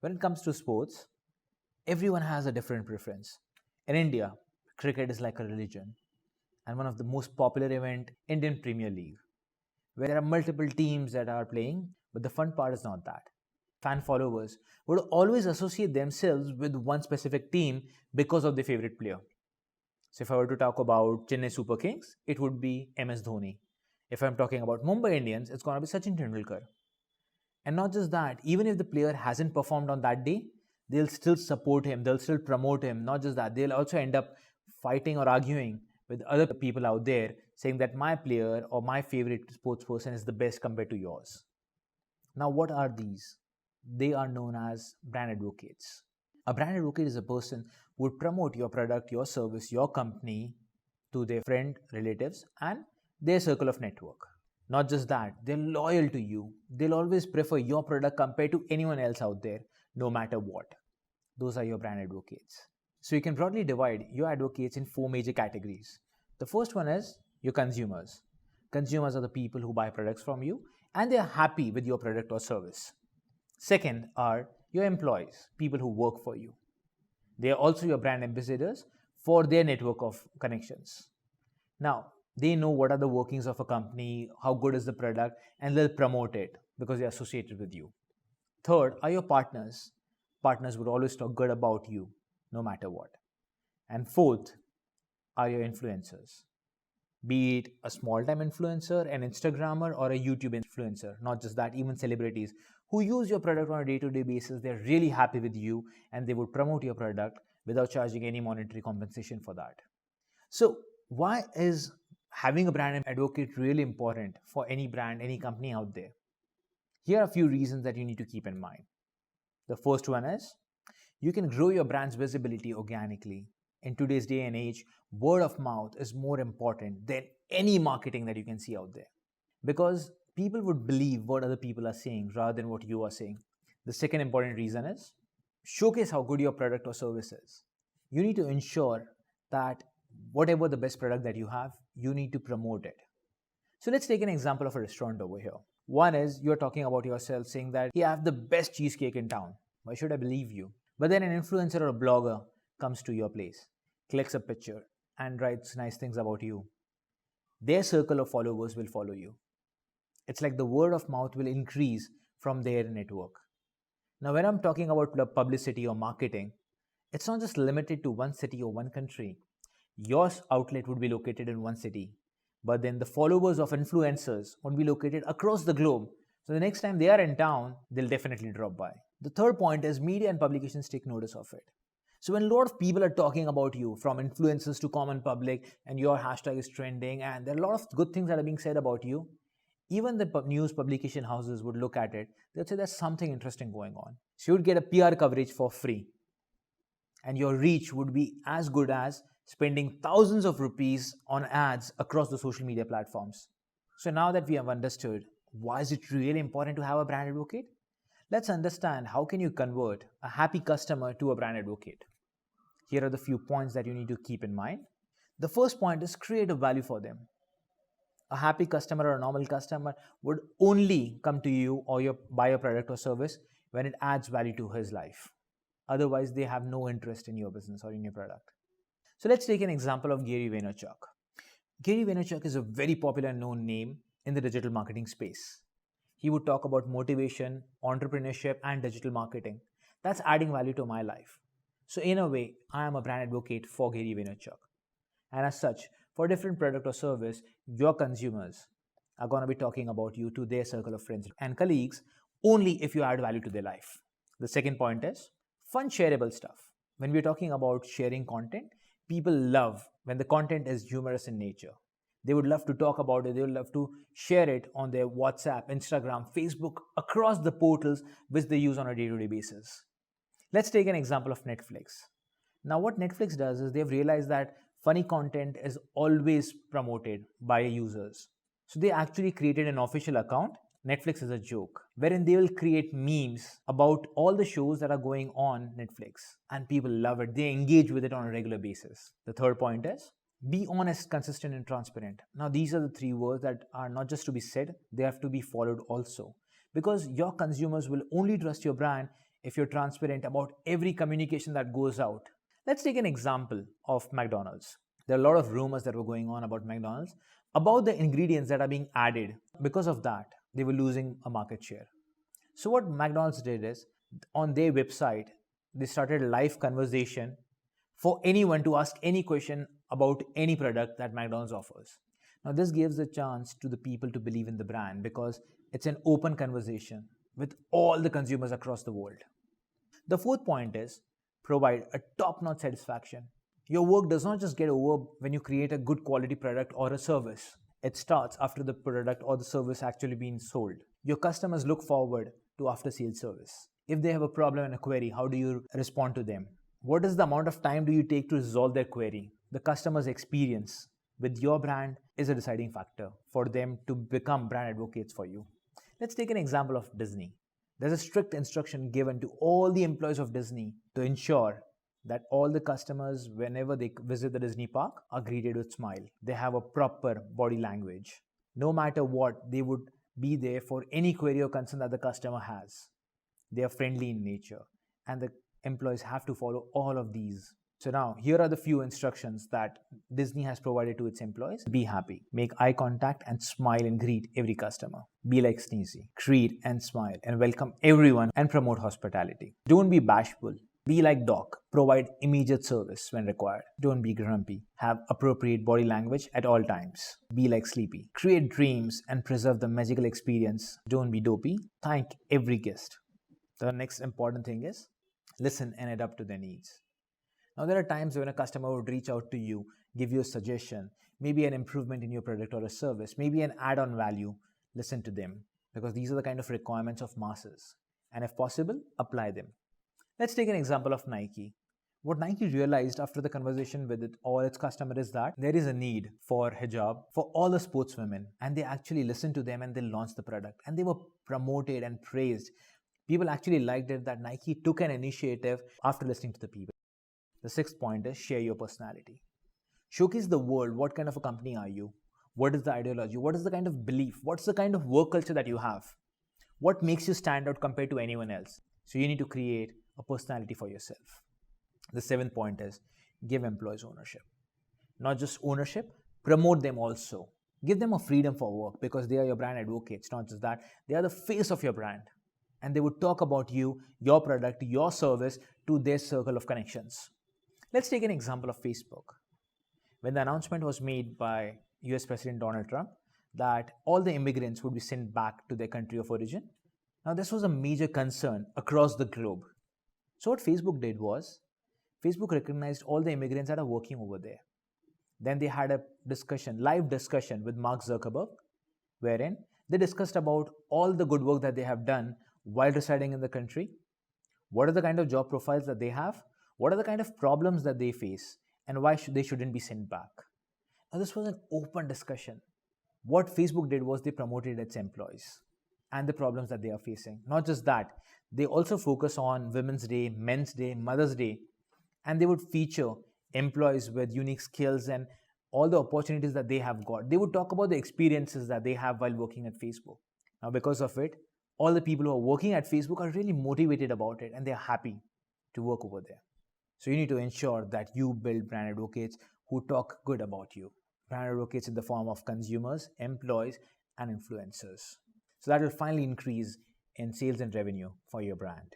When it comes to sports, everyone has a different preference. In India, cricket is like a religion, and one of the most popular event, Indian Premier League, where there are multiple teams that are playing, but the fun part is not that. Fan followers would always associate themselves with one specific team because of their favorite player. So if I were to talk about Chennai Super Kings, it would be MS Dhoni. If I'm talking about Mumbai Indians, it's going to be Sachin Tendulkar. And not just that, even if the player hasn't performed on that day, they'll still support him, they'll still promote him. Not just that, they'll also end up fighting or arguing with other people out there saying that my player or my favorite sports person is the best compared to yours. Now, what are these? They are known as brand advocates. A brand advocate is a person who would promote your product, your service, your company to their friend, relatives, and their circle of network. Not just that, they're loyal to you. They'll always prefer your product compared to anyone else out there, no matter what. Those are your brand advocates. So you can broadly divide your advocates in 4 major categories. The first one is your consumers. Consumers are the people who buy products from you and they are happy with your product or service. Second are your employees, people who work for you. They are also your brand ambassadors for their network of connections. Now, they know what are the workings of a company, how good is the product, and they'll promote it because they're associated with you. Third are your partners. Partners would always talk good about you, no matter what. And fourth are your influencers. Be it a small-time influencer, an Instagrammer, or a YouTube influencer. Not just that, even celebrities who use your product on a day-to-day basis, they're really happy with you and they would promote your product without charging any monetary compensation for that. So why is having a brand advocate really important for any brand, any company out there? Here are a few reasons that you need to keep in mind. The first one is you can grow your brand's visibility organically. In today's day and age, word of mouth is more important than any marketing that you can see out there, because people would believe what other people are saying rather than what you are saying. The second important reason is showcase how good your product or service is. You need to ensure that whatever the best product that you have, you need to promote it. So let's take an example of a restaurant over here. One is you're talking about yourself saying that you have the best cheesecake in town. Why should I believe you? But then an influencer or a blogger comes to your place, clicks a picture, and writes nice things about you. Their circle of followers will follow you. It's like the word of mouth will increase from their network. Now, when I'm talking about publicity or marketing, it's not just limited to one city or one country. Your outlet would be located in one city, but then the followers of influencers would be located across the globe. So the next time they are in town, they'll definitely drop by. The third point is media and publications take notice of it. So when a lot of people are talking about you, from influencers to common public, and your hashtag is trending, and there are a lot of good things that are being said about you, even the news publication houses would look at it. They'd say there's something interesting going on. So you'd get a PR coverage for free. And your reach would be as good as spending thousands of rupees on ads across the social media platforms. So now that we have understood why is it really important to have a brand advocate, let's understand how can you convert a happy customer to a brand advocate. Here are the few points that you need to keep in mind. The first point is create a value for them. A happy customer or a normal customer would only come to you or buy your product or service when it adds value to his life. Otherwise, they have no interest in your business or in your product. So let's take an example of Gary Vaynerchuk. Gary Vaynerchuk is a very popular known name in the digital marketing space. He would talk about motivation, entrepreneurship, and digital marketing. That's adding value to my life. So in a way, I am a brand advocate for Gary Vaynerchuk. And as such, for different product or service, your consumers are going to be talking about you to their circle of friends and colleagues only if you add value to their life. The second point is fun shareable stuff. When we're talking about sharing content, people love when the content is humorous in nature. They would love to talk about it. They would love to share it on their WhatsApp, Instagram, Facebook, across the portals which they use on a day-to-day basis. Let's take an example of Netflix. Now, what Netflix does is they've realized that funny content is always promoted by users. So they actually created an official account, Netflix is a joke, wherein they will create memes about all the shows that are going on Netflix. And people love it. They engage with it on a regular basis. The third point is be honest, consistent, and transparent. Now, these are the 3 words that are not just to be said, they have to be followed also. Because your consumers will only trust your brand if you're transparent about every communication that goes out. Let's take an example of McDonald's. There are a lot of rumors that were going on about McDonald's, about the ingredients that are being added. Because of that, they were losing a market share. So what McDonald's did is, on their website, they started a live conversation for anyone to ask any question about any product that McDonald's offers. Now this gives a chance to the people to believe in the brand because it's an open conversation with all the consumers across the world. The fourth point is provide a top-notch satisfaction. Your work does not just get over when you create a good quality product or a service. It starts after the product or the service actually being sold. Your customers look forward to after-sales service. If they have a problem and a query, how do you respond to them? What is the amount of time do you take to resolve their query? The customer's experience with your brand is a deciding factor for them to become brand advocates for you. Let's take an example of Disney. There's a strict instruction given to all the employees of Disney to ensure that all the customers, whenever they visit the Disney park, are greeted with smile. They have a proper body language. No matter what, they would be there for any query or concern that the customer has. They are friendly in nature, and the employees have to follow all of these. So now, here are the few instructions that Disney has provided to its employees. Be happy. Make eye contact and smile and greet every customer. Be like Sneezy. Greet and smile and welcome everyone and promote hospitality. Don't be bashful. Be like Doc. Provide immediate service when required. Don't be grumpy. Have appropriate body language at all times. Be like Sleepy. Create dreams and preserve the magical experience. Don't be dopey. Thank every guest. The next important thing is listen and adapt to their needs. Now, there are times when a customer would reach out to you, give you a suggestion, maybe an improvement in your product or a service, maybe an add-on value. Listen to them because these are the kind of requirements of masses. And if possible, apply them. Let's take an example of Nike. What Nike realized after the conversation with all its customers is that there is a need for hijab for all the sportswomen, and they actually listened to them and they launched the product and they were promoted and praised. People actually liked it that Nike took an initiative after listening to the people. The sixth point is share your personality. Showcase the world. What kind of a company are you? What is the ideology? What is the kind of belief? What's the kind of work culture that you have? What makes you stand out compared to anyone else? So you need to create a personality for yourself. The seventh point is give employees ownership. Not just ownership, promote them also. Give them a freedom for work because they are your brand advocates. Not just that, they are the face of your brand. And they would talk about you, your product, your service to their circle of connections. Let's take an example of Facebook. When the announcement was made by US President Donald Trump that all the immigrants would be sent back to their country of origin, now this was a major concern across the globe. So what Facebook did was, Facebook recognized all the immigrants that are working over there. Then they had a live discussion with Mark Zuckerberg, wherein they discussed about all the good work that they have done while residing in the country. What are the kind of job profiles that they have? What are the kind of problems that they face? And why they shouldn't be sent back? Now, this was an open discussion. What Facebook did was they promoted its employees and the problems that they are facing. Not just that, they also focus on Women's Day, Men's Day, Mother's Day, and they would feature employees with unique skills and all the opportunities that they have got. They would talk about the experiences that they have while working at Facebook. Now, because of it, all the people who are working at Facebook are really motivated about it and they're happy to work over there. So you need to ensure that you build brand advocates who talk good about you. Brand advocates in the form of consumers, employees, and influencers. So that will finally increase in sales and revenue for your brand.